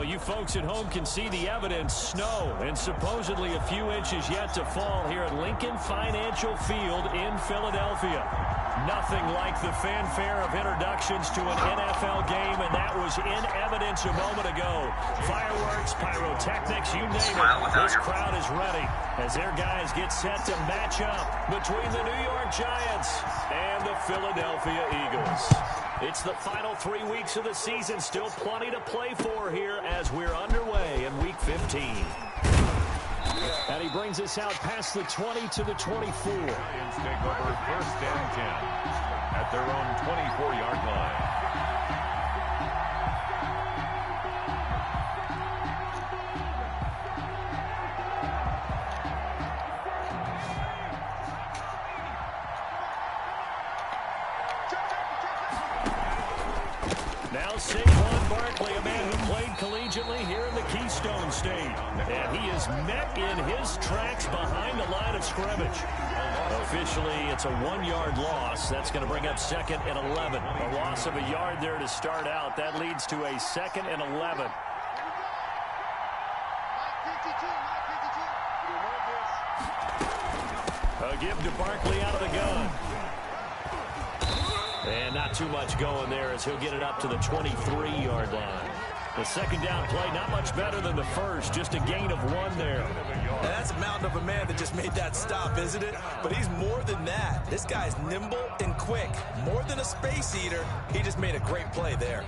Well, you folks at home can see the evidence. Snow and supposedly a few inches yet to fall here at Lincoln Financial Field in Philadelphia. Nothing like the fanfare of introductions to an NFL game, and that was in evidence a moment ago. Fireworks, pyrotechnics, you name it. This crowd is ready as their guys get set to match up between the New York Giants and the Philadelphia Eagles. It's the final 3 weeks of the season. Still plenty to play for here as we're underway in Week 15. And he brings us out past the 20 to the 24. Giants take over 1st and 10 at their own 24-yard line. Now Saquon Barkley, a man who played collegiately here in the Keystone State. And he is met in his tracks behind the line of scrimmage. Officially, it's a 1-yard loss. That's going to bring up 2nd and 11. A loss of a yard there to start out. That leads to a 2nd and 11. A give to Barkley out of the gun. And not too much going there as he'll get it up to the 23-yard line. The second down play, not much better than the first, just a gain of 1 there. And that's a mountain of a man that just made that stop, isn't it? But he's more than that. This guy's nimble and quick. More than a space eater, he just made a great play there.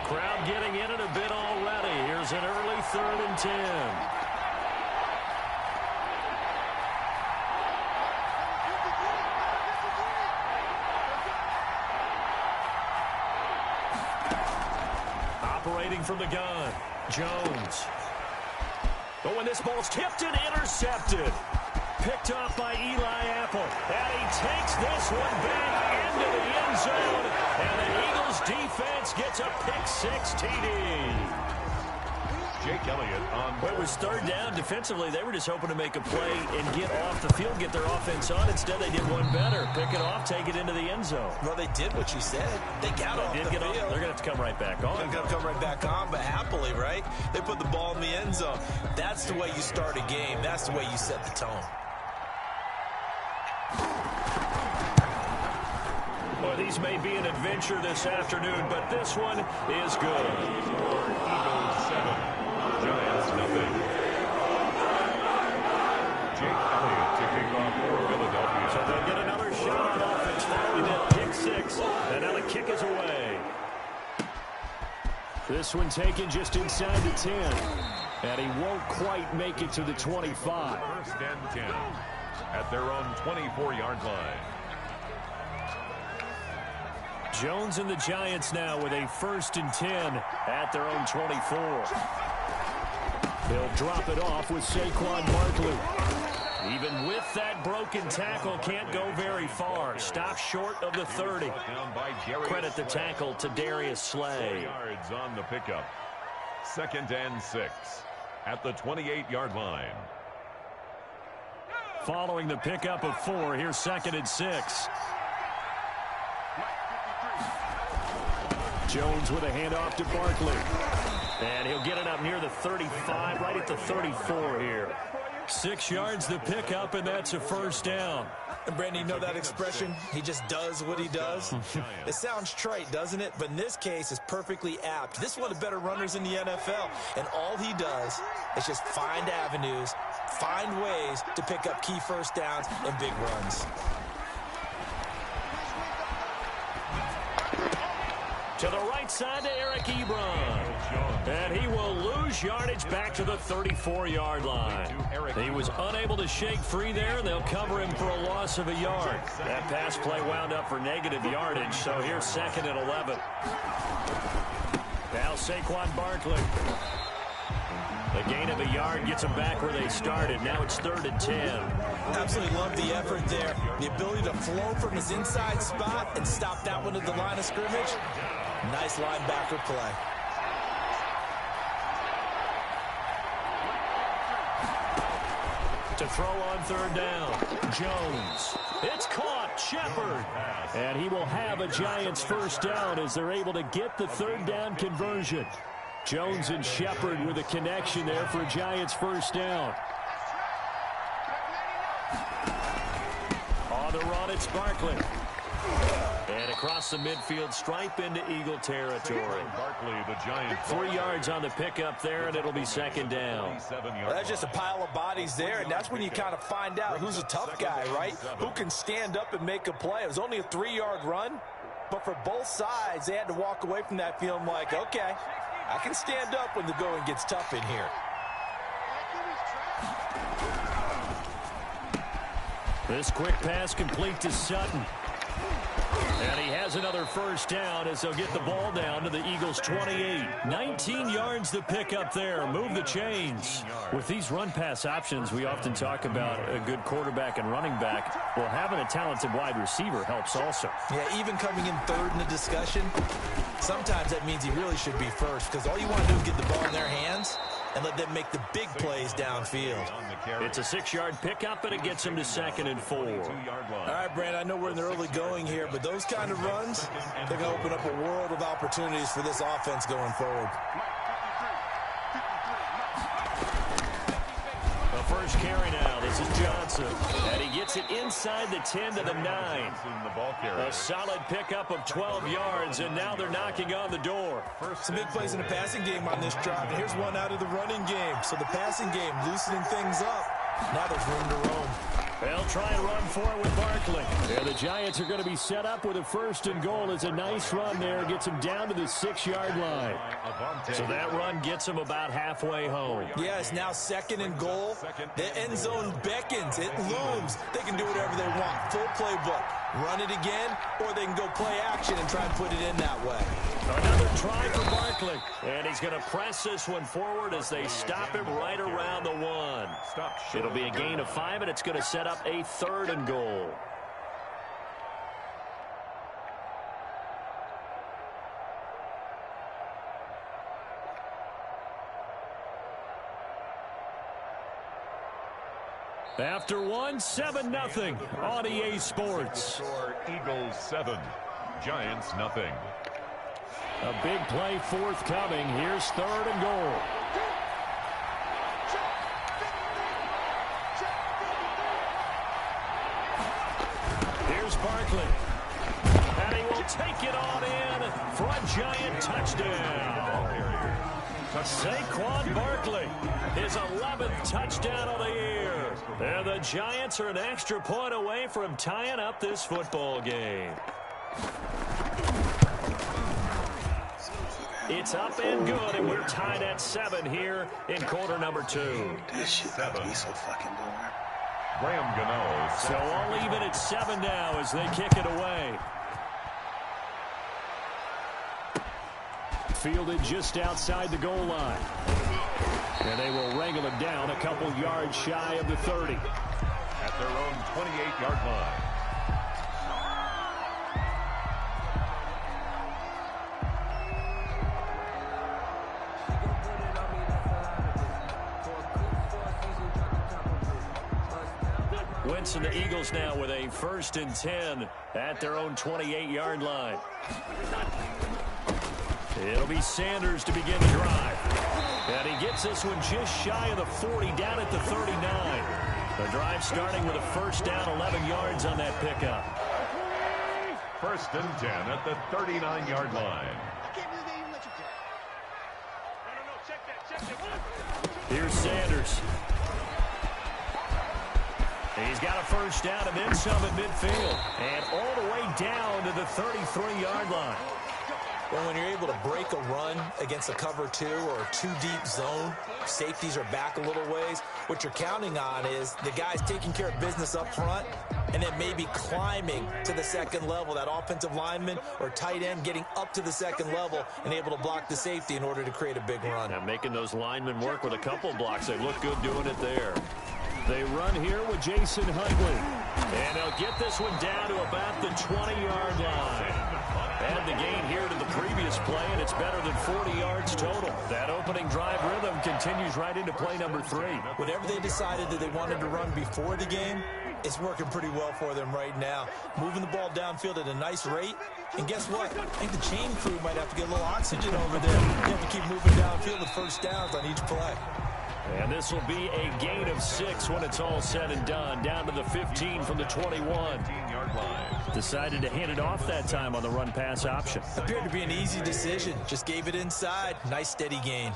Crowd getting in it a bit already. Here's an early 3rd and 10. Operating from the gun, Jones. Oh, and this ball's tipped and intercepted. Picked off by Eli Apple. And he takes this one back into the end zone. And the Eagles defense gets a pick-6 TD. Jake Elliott on. Well, it was 3rd down. Defensively, they were just hoping to make a play and get off the field, get their offense on. Instead, they did one better. Pick it off, take it into the end zone. Well, they did what you said. They got off the field. They're going to have to come right back on. They're going to come right back on, but happily, right? They put the ball in the end zone. That's the way you start a game. That's the way you set the tone. Well, these may be an adventure this afternoon, but this one is good. Eagles 7, Giants nothing. Jake Elliott to kick off for Philadelphia. So they'll get another shot on offense following that pick-6, and now the kick is away. This one taken just inside the 10, and he won't quite make it to the 25. 1st and 10 at their own 24-yard line. Jones and the Giants now with a 1st and 10 at their own 24. They'll drop it off with Saquon Barkley. Even with that broken tackle, can't go very far. Stop short of the 30. Credit the tackle to Darius Slay. Yards on the pickup. 2nd and 6 at the 28-yard line. Following the pickup of 4, here's 2nd and 6. Jones with a handoff to Barkley. And he'll get it up near the 35, right at the 34 here. 6 yards the pickup, and that's a 1st down. And Brandon, you know that expression? He just does what he does. It sounds trite, doesn't it? But in this case, it's perfectly apt. This is one of the better runners in the NFL. And all he does is just find avenues, find ways to pick up key 1st downs and big runs. To the right side to Eric Ebron. And he will lose yardage back to the 34-yard line. He was unable to shake free there. They'll cover him for a loss of a yard. That pass play wound up for negative yardage, so here's 2nd and 11. Now Saquon Barkley. The gain of a yard gets them back where they started. Now it's 3rd and 10. Absolutely love the effort there. The ability to flow from his inside spot and stop that one at the line of scrimmage. Nice linebacker play. To throw on third down. Jones. It's caught. Shepard. And he will have a Giants first down as they're able to get the third down conversion. Jones and Shepard with a connection there for a Giants first down. On the run, it's Barkley. And across the midfield stripe into Eagle territory. Barkley, the Giants. 3 yards on the pickup there, and it'll be second down. Well, that's just a pile of bodies there, and that's when you kind of find out who's a tough guy, right? Who can stand up and make a play. It was only a 3-yard run, but for both sides, they had to walk away from that feeling like, okay, I can stand up when the going gets tough in here. This quick pass complete to Sutton. And he has another first down as they'll get the ball down to the Eagles' 28. 19 yards to pick up there. Move the chains. With these run-pass options, we often talk about a good quarterback and running back. Well, having a talented wide receiver helps also. Yeah, even coming in third in the discussion, sometimes that means he really should be first because all you want to do is get the ball in their hands and let them make the big plays downfield. It's a 6-yard pickup, and it gets him to 2nd and 4. All right, Brand, I know we're in the early going here, but those kind of runs, they're going to open up a world of opportunities for this offense going forward. The first carry now. This is Johnson. And he gets it inside the 10 to the 9. A solid pickup of 12 yards, and now they're knocking on the door. Some big plays in the passing game on this drive, and here's one out of the running game. So the passing game loosening things up. Now there's room to roam. They'll try and run for it with Barkley. And the Giants are going to be set up with a 1st and goal. It's a nice run there. Gets them down to the 6-yard line. So that run gets them about halfway home. Yeah, it's now 2nd and goal. The end zone beckons. It looms. They can do whatever they want. Full playbook. Run it again, or they can go play action and try and put it in that way. Another try for Barkley. And he's going to press this one forward as they stop him right around the 1. It'll be a gain of 5, and it's going to set up a 3rd and goal. After 1, 7-0 on EA Sports. Eagles 7, Giants nothing. A big play forthcoming. Here's 3rd and goal. Here's Barkley. And he will take it on in for a Giant touchdown. Saquon Barkley, his 11th touchdown of the year. And the Giants are an extra point away from tying up this football game. It's up and good, and we're tied at 7 here in quarter number 2. This shit about to be so fucking boring. Graham Gano. So I'll leave it at 7 now as they kick it away. Fielded just outside the goal line. And they will wrangle him down a couple yards shy of the 30. At their own 28-yard line. Wentz and the Eagles now with a 1st and 10 at their own 28-yard line. It'll be Sanders to begin the drive. And he gets this one just shy of the 40, down at the 39. The drive starting with a 1st down, 11 yards on that pickup. 1st and 10 at the 39-yard line. Here's Sanders. He's got a 1st down and then some at midfield. And all the way down to the 33-yard line. Well, when you're able to break a run against a cover 2 or a 2-deep zone, safeties are back a little ways. What you're counting on is the guys taking care of business up front and then maybe climbing to the 2nd level. That offensive lineman or tight end getting up to the 2nd level and able to block the safety in order to create a big run. Now making those linemen work with a couple blocks. They look good doing it there. They run here with Jason Huntley. And they'll get this one down to about the 20-yard line. Add the gain here to the previous play, and it's better than 40 yards total. That opening drive rhythm continues right into play number 3. Whatever they decided that they wanted to run before the game, it's working pretty well for them right now. Moving the ball downfield at a nice rate. And guess what? I think the chain crew might have to get a little oxygen over there. They have to keep moving downfield with first downs on each play. And this will be a gain of 6 when it's all said and done. Down to the 15 from the 21. 15-yard line. Decided to hand it off that time on the run-pass option. Appeared to be an easy decision. Just gave it inside. Nice steady gain.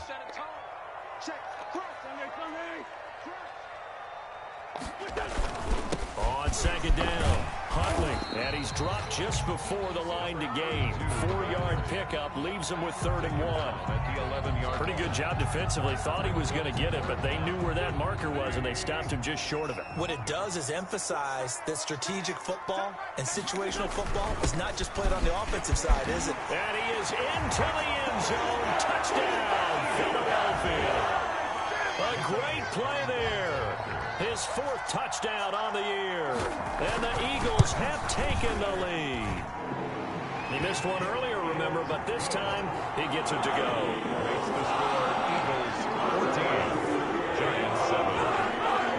On second down, Huntley, and he's dropped just before the line to gain. 4-yard pickup leaves him with 3rd and 1. At the 11-yard Pretty good job defensively. Thought he was going to get it, but they knew where that marker was, and they stopped him just short of it. What it does is emphasize that strategic football and situational football is not just played on the offensive side, is it? And he is into the end zone. Touchdown, Philadelphia. A great play there. His 4th touchdown on the year. And the Eagles have taken the lead. He missed one earlier, remember, but this time he gets it to go. Makes the score Eagles 14, Giants 7.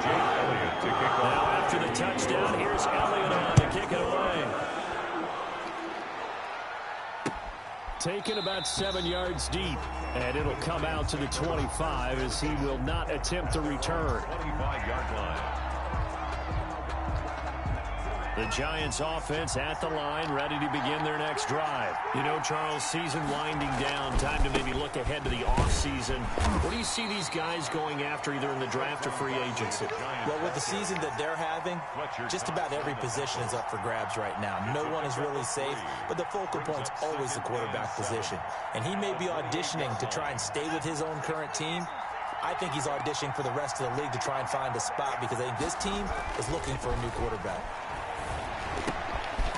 Jake Elliott to kick off. Now after the touchdown, here's Elliott on to kick it away. Taken about 7 yards deep, and it'll come out to the 25 as he will not attempt to return. 25-yard line. The Giants offense at the line, ready to begin their next drive. You know, Charles, season winding down, time to maybe look ahead to the offseason. What do you see these guys going after either in the draft or free agency? Well, with the season that they're having, just about every position is up for grabs right now. No one is really safe, but the focal point's always the quarterback position. And he may be auditioning to try and stay with his own current team. I think he's auditioning for the rest of the league to try and find a spot because I think this team is looking for a new quarterback.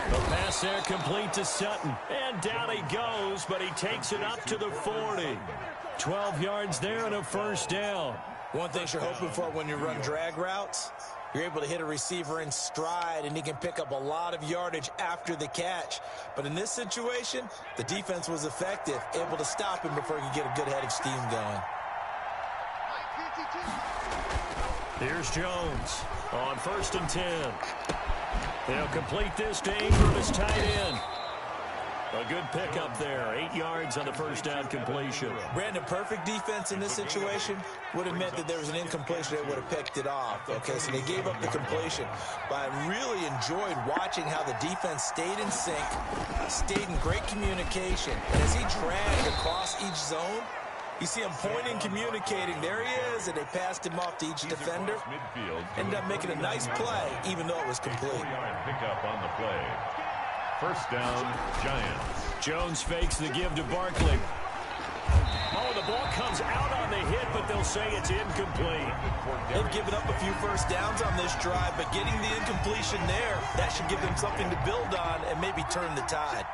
The pass there complete to Sutton. And down he goes, but he takes it up to the 40. 12 yards there and a first down. One thing you're hoping for when you run drag routes, you're able to hit a receiver in stride, and he can pick up a lot of yardage after the catch. But in this situation, the defense was effective, able to stop him before he could get a good head of steam going. Here's Jones on 1st and 10. They'll complete this to Ingram, his tight end. A good pickup there. 8 yards on the first down completion. Brandon, perfect defense in this situation would have meant that there was an incompletion that would have picked it off. Okay, so they gave up the completion. But I really enjoyed watching how the defense stayed in sync, stayed in great communication. And as he dragged across each zone, you see him pointing, communicating. There he is, and they passed him off to each defender. Ended up making a nice play, even though it was complete. Pick up on the play. First down, Giants. Jones fakes the give to Barkley. Oh, the ball comes out on the hit, but they'll say it's incomplete. They've given up a few first downs on this drive, but getting the incompletion there, that should give them something to build on and maybe turn the tide.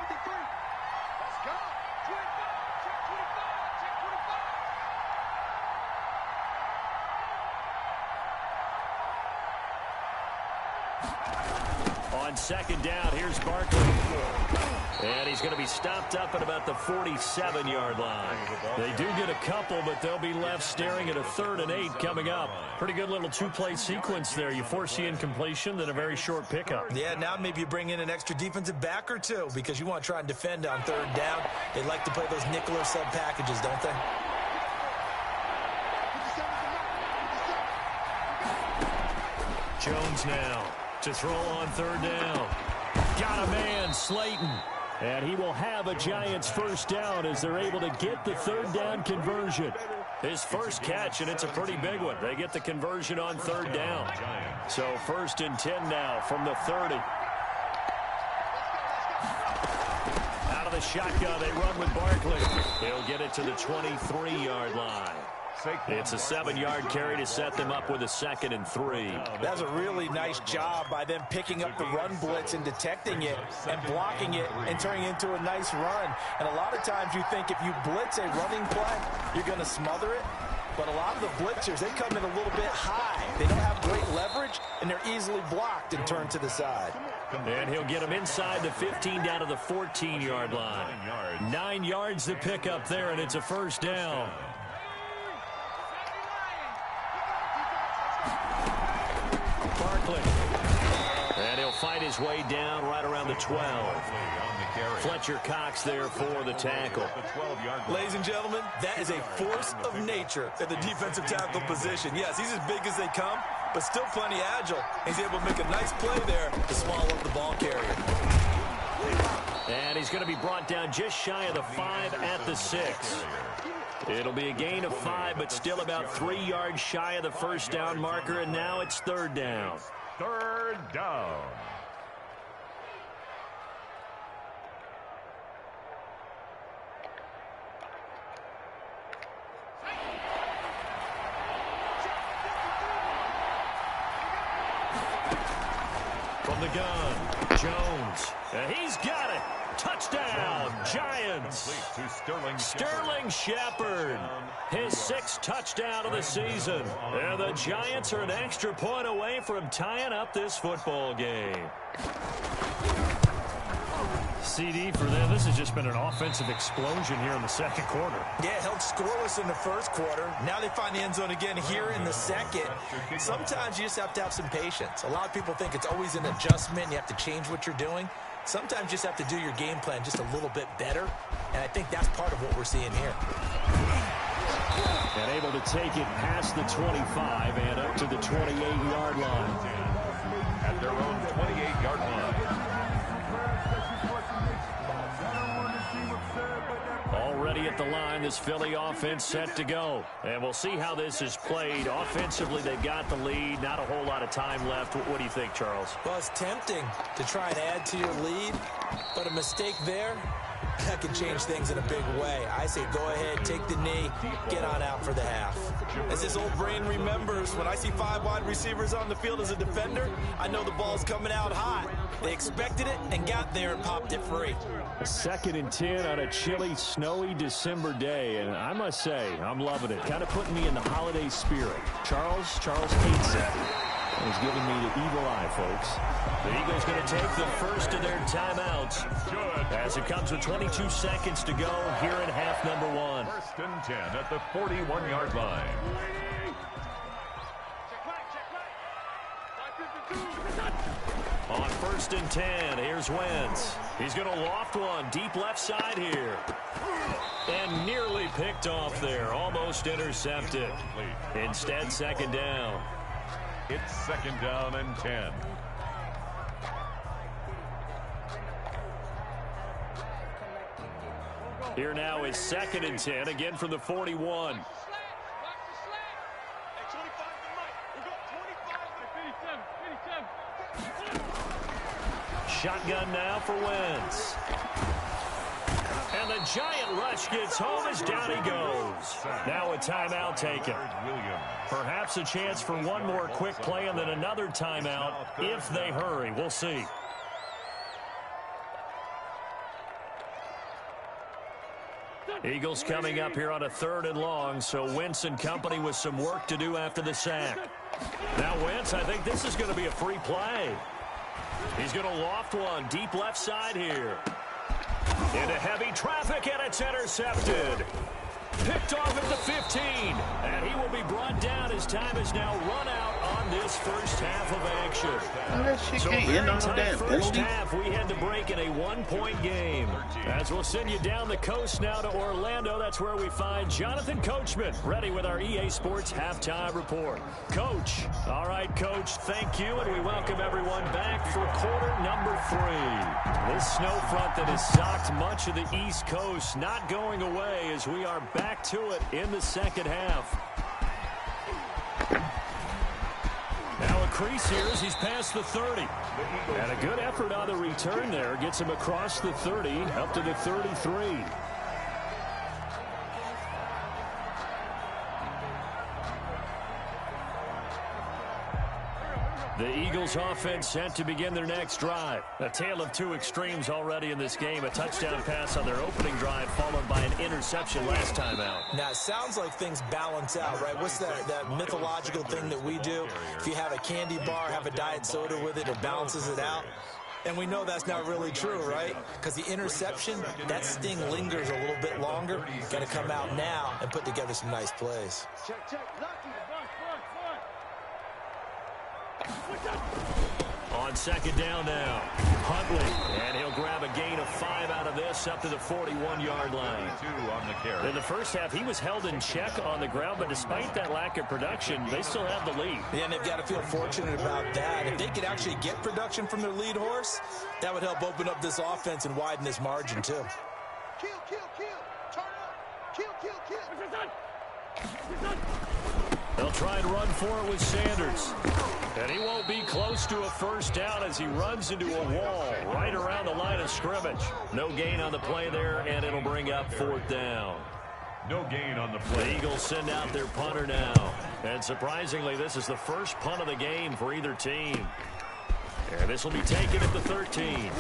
On second down, here's Barkley. And he's going to be stopped up at about the 47-yard line. They do get a couple, but they'll be left staring at a 3rd and 8 coming up. Pretty good little 2-play sequence there. You force the incompletion, then a very short pickup. Yeah, now maybe you bring in an extra defensive back or two because you want to try and defend on 3rd down. They like to play those nickel or sub packages, don't they? Jones now to throw on 3rd down. Got a man, Slayton. And he will have a Giants first down as they're able to get the 3rd down conversion. His first catch, and it's a pretty big one. They get the conversion on 3rd down. So 1st and 10 now from the 30. Out of the shotgun, they run with Barkley. He'll get it to the 23-yard line. It's a 7-yard carry to set them up with a 2nd and 3. That's a really nice job by them picking up the run blitz and detecting it and blocking it and turning it into a nice run. And a lot of times you think if you blitz a running play, you're going to smother it. But a lot of the blitzers, they come in a little bit high. They don't have great leverage, and they're easily blocked and turned to the side. And he'll get him inside the 15 down to the 14-yard line. 9 yards to pick up there, and it's a first down. Barkley. And he'll fight his way down right around the 12. Fletcher Cox there for the tackle. Ladies and gentlemen, that is a force of nature at the defensive tackle position. Yes, he's as big as they come, but still plenty agile. He's able to make a nice play there to swallow up the ball carrier. And he's going to be brought down just shy of the 5 at the 6. It'll be a gain of 5, but still about 3 yards shy of the first down marker, and now it's third down. Third down. From the gun, Jones. And he's got it. Touchdown, Giants. Sterling Shepard, his 6th touchdown of the season. And the Giants are an extra point away from tying up this football game. CD for them. This has just been an offensive explosion here in the second quarter. Yeah, held scoreless in the first quarter. Now they find the end zone again here in the second. Sometimes you just have to have some patience. A lot of people think it's always an adjustment. You have to change what you're doing. Sometimes you just have to do your game plan just a little bit better. And I think that's part of what we're seeing here. And able to take it past the 25 and up to the 28-yard line. At their own 28-yard line. Already at the line, this Philly offense set to go. And we'll see how this is played. Offensively, they've got the lead. Not a whole lot of time left. What do you think, Charles? Well, it's tempting to try and add to your lead, but a mistake there, that could change things in a big way. I say go ahead, take the knee, get on out for the half. As this old brain remembers, when I see 5 wide receivers on the field as a defender, I know the ball's coming out hot. They expected it and got there and popped it free. 2nd and 10 on a chilly, snowy December day, and I must say, I'm loving it. Kind of putting me in the holiday spirit. Charles hates it. He's giving me the evil eye, folks. The Eagles going to take the first of their timeouts as it comes with 22 seconds to go here in half number 1. 1st and 10 at the 41-yard line. On 1st and 10, here's Wentz. He's going to loft one deep left side here. And nearly picked off there. Almost intercepted. Instead, 2nd down. It's 2nd down and 10. Here now is 2nd and 10, again from the 41. Shotgun now for Wentz. And the giant rush gets home as down he goes. Now a timeout taken. Perhaps a chance for one more quick play and then another timeout if they hurry. We'll see. Eagles coming up here on a 3rd and long, so Wentz and company with some work to do after the sack. Now Wentz, I think this is going to be a free play. He's going to loft one deep left side here. Into heavy traffic, and it's intercepted. Picked off at the 15, and he will be brought down as time is now run out on this first half of action. So very tight first half. We had to break in a 1-point game. As we'll send you down the coast now to Orlando, that's where we find Jonathan Coachman, ready with our EA Sports Halftime Report. Coach, all right, Coach, thank you, and we welcome everyone back for quarter number 3. This snow front that has socked much of the East Coast not going away as we are back to it in the second half. Now a crease here as he's past the 30. And a good effort on the return there. Gets him across the 30 up to the 33. The Eagles offense set to begin their next drive. A tale of two extremes already in this game. A touchdown pass on their opening drive followed by an interception last time out. Now, it sounds like things balance out, right? What's that mythological thing that we do? If you have a candy bar, have a diet soda with it, it balances it out. And we know that's not really true, right? Because the interception, that sting lingers a little bit longer. Got to come out now and put together some nice plays. On second down now, Huntley, and he'll grab a gain of 5 out of this up to the 41-yard line. On the carry. In the first half, he was held in check on the ground, but despite that lack of production, they still have the lead. Yeah, and they've got to feel fortunate about that. If they could actually get production from their lead horse, that would help open up this offense and widen this margin, too. Kill. Turn up. Kill. They'll try and run for it with Sanders. And he won't be close to a first down as he runs into a wall right around the line of scrimmage. No gain on the play there, and it'll bring up 4th down. No gain on the play. The Eagles send out their punter now. And surprisingly, this is the first punt of the game for either team. And this will be taken at the 13.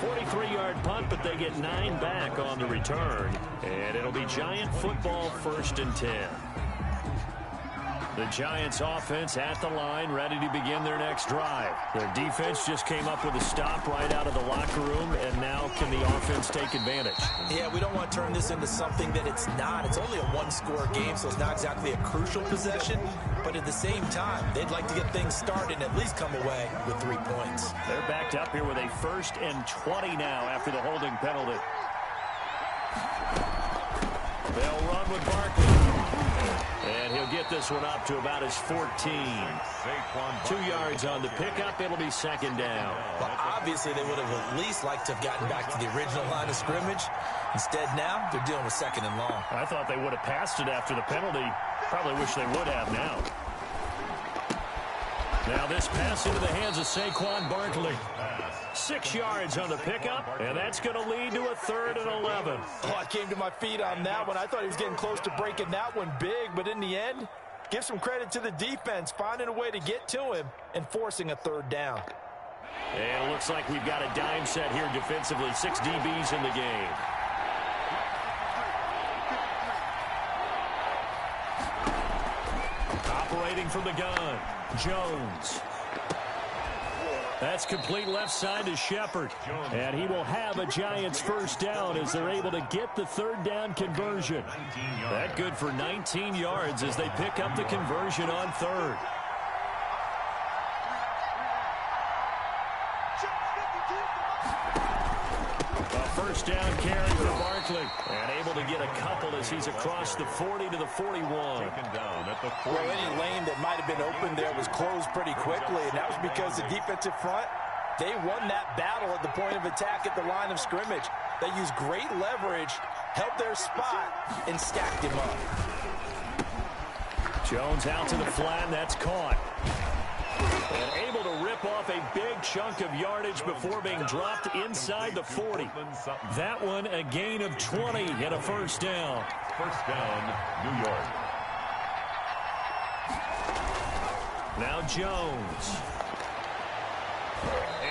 43-yard punt, but they get 9 back on the return. And it'll be Giant football, 1st and 10. The Giants offense at the line, ready to begin their next drive. Their defense just came up with a stop right out of the locker room, and now can the offense take advantage? Yeah, we don't want to turn this into something that it's not. It's only a one-score game, so it's not exactly a crucial possession. But at the same time, they'd like to get things started and at least come away with 3 points. They're backed up here with a 1st and 20 now after the holding penalty. They'll run with Barkley. And he'll get this one up to about his 14. 2 yards on the pickup. It'll be 2nd down. Well, obviously, they would have at least liked to have gotten back to the original line of scrimmage. Instead, now, they're dealing with 2nd and long. I thought they would have passed it after the penalty. Probably wish they would have now. Now this pass into the hands of Saquon Barkley. 6 yards on the pickup, and that's going to lead to a 3rd and 11. Oh, I came to my feet on that one. I thought he was getting close to breaking that one big, but in the end, give some credit to the defense, finding a way to get to him and forcing a 3rd down. And it looks like we've got a dime set here defensively. 6 DBs in the game. Operating from the gun, Jones. That's complete left side to Shepard. And he will have a Giants 1st down as they're able to get the 3rd down conversion. That good for 19 yards as they pick up the conversion on 3rd. A 1st down carry for Barkley. And able to get a couple as he's across the 40 to the 41. Well, any lane that might have been open there was closed pretty quickly, and that was because the defensive front, they won that battle at the point of attack at the line of scrimmage. They used great leverage, held their spot, and stacked him up. Jones out to the flat, and that's caught. And able to rip off a big chunk of yardage before being dropped inside the 40. That one a gain of 20 and a 1st down. 1st down, New York. Now Jones.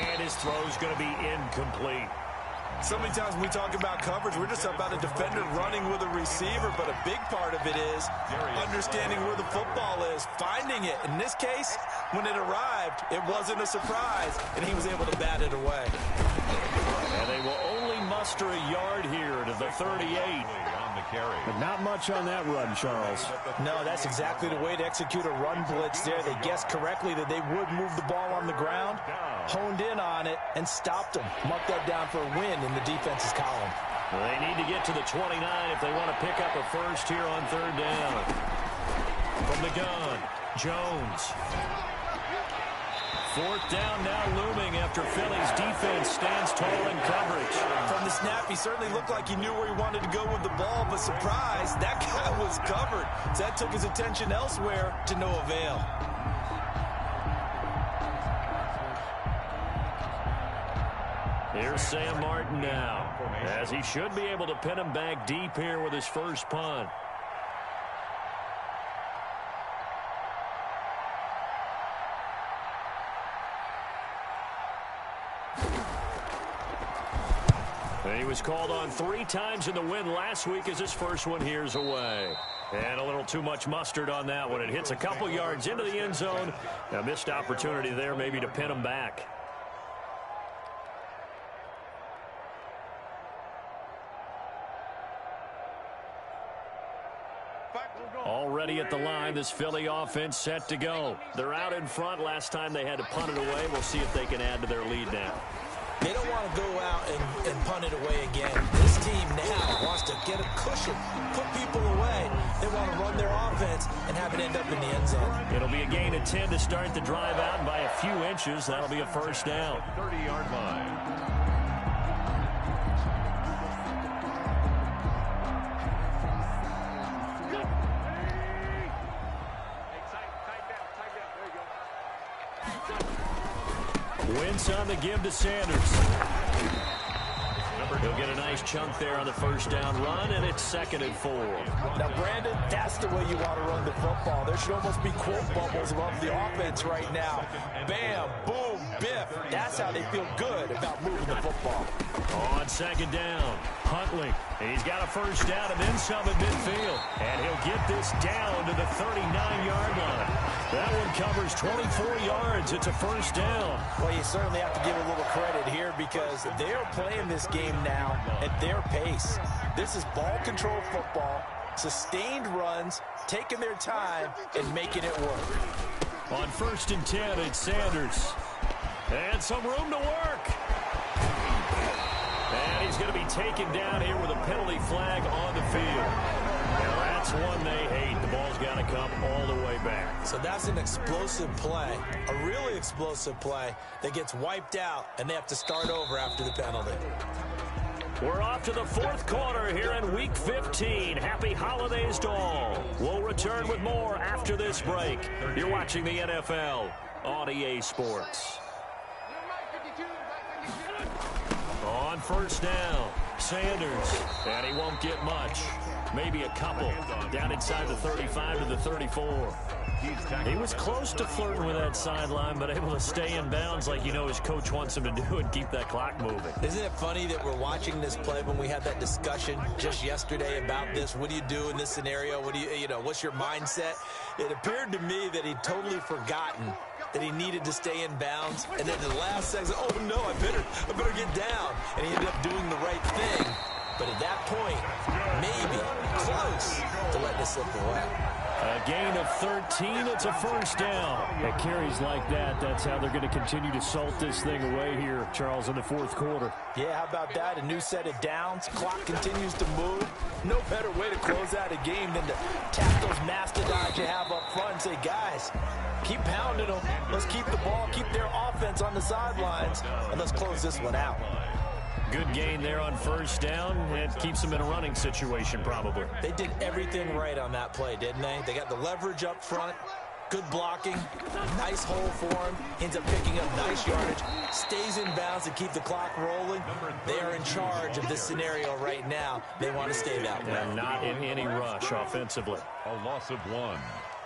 And his throw's going to be incomplete. So many times when we talk about coverage, we're just about a defender running with a receiver, but a big part of it is understanding where the football is, finding it. In this case, when it arrived, it wasn't a surprise, and he was able to bat it away. And they will only muster a yard here to the 38. But not much on that run, Charles. No, that's exactly the way to execute a run blitz there. They guessed correctly that they would move the ball on the ground, honed in on it, and stopped them. Mark that down for a win in the defense's column. Well, they need to get to the 29 if they want to pick up a 1st here on 3rd down. From the gun, Jones. 4th down now looming after Philly's defense stands tall in coverage. From the snap, he certainly looked like he knew where he wanted to go with the ball, but surprise, that guy was covered. So that took his attention elsewhere to no avail. Here's Sam Martin now, as he should be able to pin him back deep here with his 1st punt. He was called on 3 times in the win last week as his 1st one here's away. And a little too much mustard on that one. It hits a couple yards into the end zone. A missed opportunity there maybe to pin him back. Already at the line, this Philly offense set to go. They're out in front. Last time they had to punt it away. We'll see if they can add to their lead now. They don't want to go out and punt it away again. This team now wants to get a cushion, put people away. They want to run their offense and have it end up in the end zone. It'll be a gain of 10 to start the drive out, and by a few inches, that'll be a first down. 30-yard line. Wentz on the give to Sanders. He'll get a nice chunk there on the first down run, and it's 2nd and 4. Now, Brandon, that's the way you want to run the football. There should almost be quote bubbles above the offense right now. Bam, boom, biff. That's how they feel good about moving the football. On 2nd down, Huntley. He's got a first down and then some at midfield. And he'll get this down to the 39-yard line. That one covers 24 yards. It's a first down. Well, you certainly have to give a little credit here because they're playing this game now at their pace. This is ball control football, sustained runs, taking their time, and making it work. On 1st and 10, it's Sanders. And some room to work. And he's going to be taken down here with a penalty flag on the field. And that's one they hate. The ball's got to come all the way back. So that's an explosive play, a really explosive play that gets wiped out, and they have to start over after the penalty. We're off to the 4th quarter here in Week 15. Happy holidays to all. We'll return with more after this break. You're watching the NFL on EA Sports. On 1st down, Sanders, and he won't get much. Maybe a couple. Down inside the 35 to the 34. He was close to flirting with that sideline, but able to stay in bounds like you know his coach wants him to do and keep that clock moving. Isn't it funny that we're watching this play when we had that discussion just yesterday about this? What do you do in this scenario? What do you know, what's your mindset? It appeared to me that he'd totally forgotten that he needed to stay in bounds. And then the last second, oh no, I better get down. And he ended up doing the right thing. But at that point, maybe close to letting it slip away. A gain of 13, it's a first down. At carries like that, that's how they're going to continue to salt this thing away here, Charles, in the 4th quarter. Yeah, how about that? A new set of downs. Clock continues to move. No better way to close out a game than to tap those mastodons you have up front and say, guys, keep pounding them. Let's keep the ball, keep their offense on the sidelines, and let's close this one out. Good gain there on first down. It keeps them in a running situation, probably. They did everything right on that play, didn't they? They got the leverage up front, good blocking, nice hole for him, ends up picking up nice yardage, stays in bounds to keep the clock rolling. They are in charge of this scenario right now. They want to stay that way. And not in any rush offensively. A loss of 1.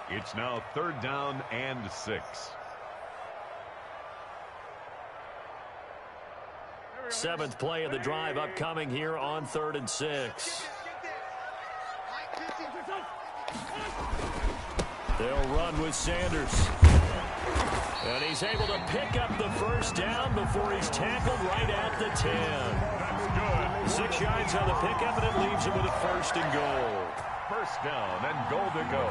It's now 3rd down and 6. 7th play of the drive upcoming here on 3rd and 6. They'll run with Sanders. And he's able to pick up the first down before he's tackled right at the 10. That's good. 6 yards on the pickup, and it leaves him with a 1st and goal. First down and goal to go.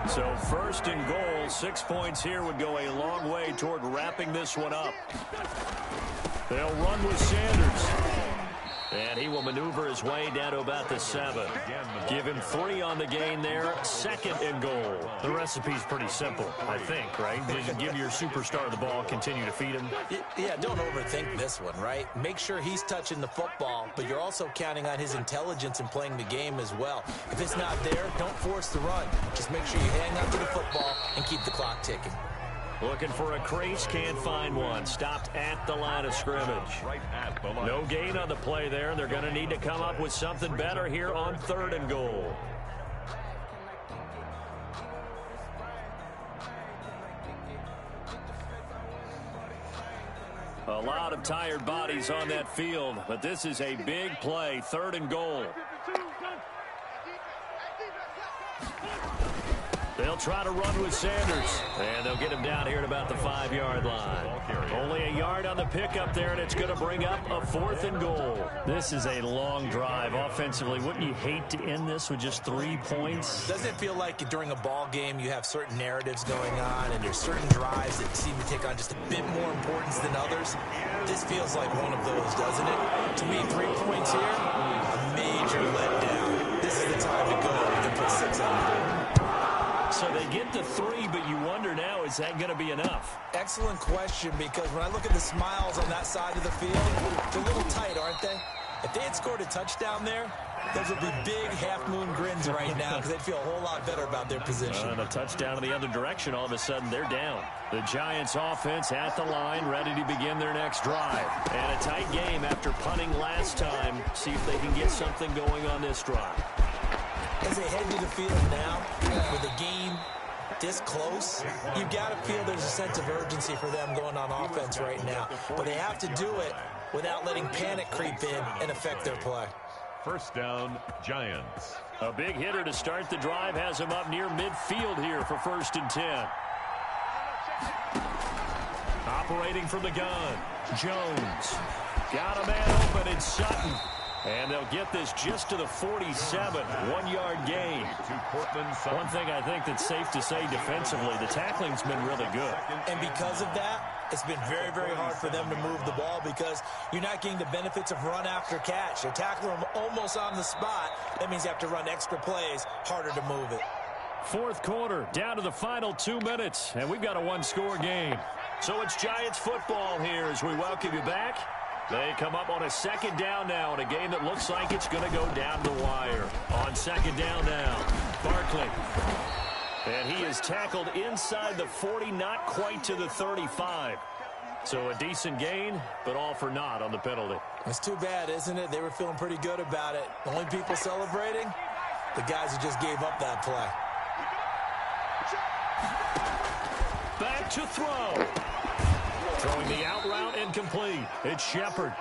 So 1st and goal, 6 points here would go a long way toward wrapping this one up. They'll run with Sanders. And he will maneuver his way down to about the 7. Give him 3 on the gain there. 2nd and goal. The recipe's pretty simple, I think, right? Just give your superstar the ball, continue to feed him. Yeah, don't overthink this one, right? Make sure he's touching the football, but you're also counting on his intelligence in playing the game as well. If it's not there, don't force the run. Just make sure you hang on to the football and keep the clock ticking. Looking for a crease, can't find one. Stopped at the line of scrimmage. Right at the line. No gain on the play there. They're going to need to come up with something better here on 3rd and goal. A lot of tired bodies on that field, but this is a big play. 3rd and goal. They'll They'll try to run with Sanders, and they'll get him down here at about the 5-yard line. Only a yard on the pickup there, and it's going to bring up a 4th and goal. This is a long drive offensively. Wouldn't you hate to end this with just 3 points? Doesn't it feel like during a ball game you have certain narratives going on and there's certain drives that seem to take on just a bit more importance than others? This feels like one of those, doesn't it? To me, 3 points here, a major letdown. This is the time to go and put 6 on the board. So they get the 3, but you wonder now, is that going to be enough? Excellent question, because when I look at the smiles on that side of the field, they're a little tight, aren't they? If they had scored a touchdown there, those would be big half-moon grins right now because they'd feel a whole lot better about their position. And a touchdown in the other direction, all of a sudden they're down. The Giants offense at the line, ready to begin their next drive. And a tight game after punting last time. See if they can get something going on this drive. As they head to the field now, with the game this close, you've got to feel there's a sense of urgency for them going on offense right now. But they have to do it without letting panic creep in and affect their play. First down, Giants. A big hitter to start the drive has him up near midfield here for 1st and 10. Operating from the gun, Jones. Got a man open in Sutton. And they'll get this just to the 47, 1-yard gain. One thing I think that's safe to say defensively, the tackling's been really good. And because of that, it's been very, very hard for them to move the ball because you're not getting the benefits of run after catch. They're tackling them almost on the spot. That means you have to run extra plays, harder to move it. 4th quarter, down to the final 2 minutes, and we've got a 1-score game. So it's Giants football here as we welcome you back. They come up on a 2nd down now in a game that looks like it's going to go down the wire. On 2nd down now, Barkley. And he is tackled inside the 40, not quite to the 35. So a decent gain, but all for naught on the penalty. It's too bad, isn't it? They were feeling pretty good about it. The only people celebrating, the guys who just gave up that play. Back to throw. Throwing the out route incomplete. It's Shepard.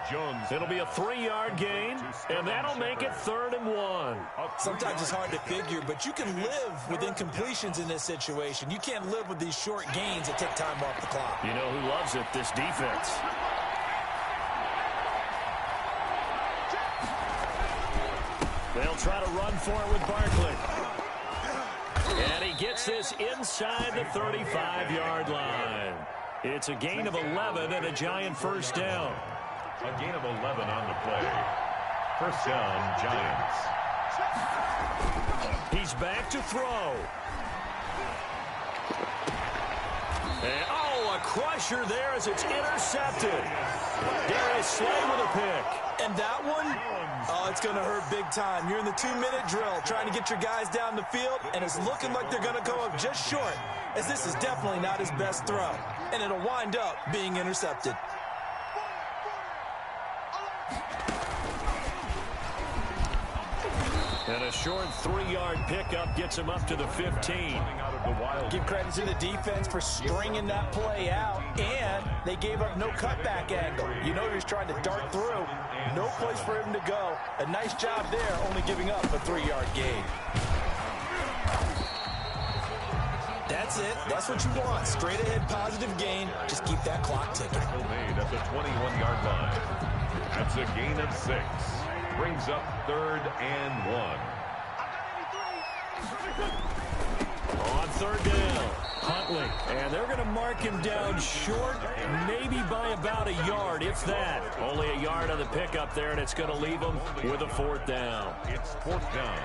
Jones. It'll be a 3-yard gain, and that'll make it 3rd and 1. Sometimes it's hard to figure, but you can live with incompletions in this situation. You can't live with these short gains that take time off the clock. You know who loves it? This defense. They'll try to run for it with Barkley. And he gets this inside the 35-yard line. It's a gain of 11 and a Giant 1st down. A gain of 11 on the play. 1st down, Giants. He's back to throw. And, oh, a crusher there as it's intercepted. Darius Slay with a pick. And that one, oh, it's going to hurt big time. You're in the 2-minute drill trying to get your guys down the field, and it's looking like they're going to go up just short, as this is definitely not his best throw. And it'll wind up being intercepted. And a short 3-yard pickup gets him up to the 15. Give credit to the defense for stringing that play out, and they gave up no cutback angle. You know he was trying to dart through. No place for him to go. A nice job there, only giving up a 3-yard gain. That's it. That's what you want. Straight ahead positive gain. Just keep that clock ticking. Made at the 21-yard line. That's a gain of 6. Brings up 3rd and 1. On 3rd down, Huntley. And they're going to mark him down short, maybe by about a yard, if that. Only a yard on the pickup there, and it's going to leave him with a 4th down. It's 4th down.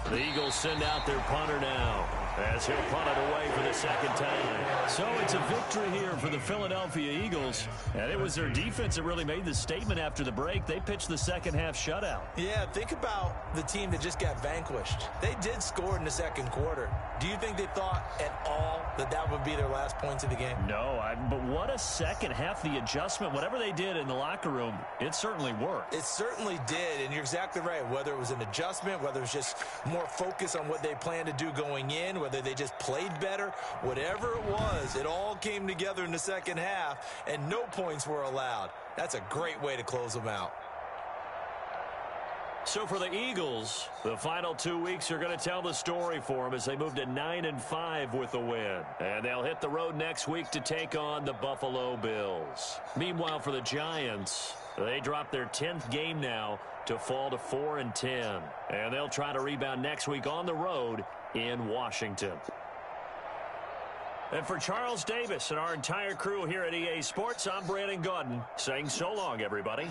The Eagles send out their punter now, as he'll punt it away for the 2nd time. So it's a victory here for the Philadelphia Eagles. And it was their defense that really made the statement after the break. They pitched the 2nd half shutout. Yeah, think about the team that just got vanquished. They did score in the 2nd quarter. Do you think they thought at all that that would be their last points of the game? No, but what a 2nd half. The adjustment, whatever they did in the locker room, it certainly worked. It certainly did, and you're exactly right. Whether it was an adjustment, whether it was just more focus on what they planned to do going in, whether they just played better, whatever it was, it all came together in the 2nd half, and no points were allowed. That's a great way to close them out. So for the Eagles, the final 2 weeks are going to tell the story for them as they move to 9-5 with a win. And they'll hit the road next week to take on the Buffalo Bills. Meanwhile, for the Giants, they drop their 10th game now to fall to 4-10. And they'll try to rebound next week on the road in Washington. And for Charles Davis and our entire crew here at EA Sports, I'm Brandon Gaudin saying so long, everybody.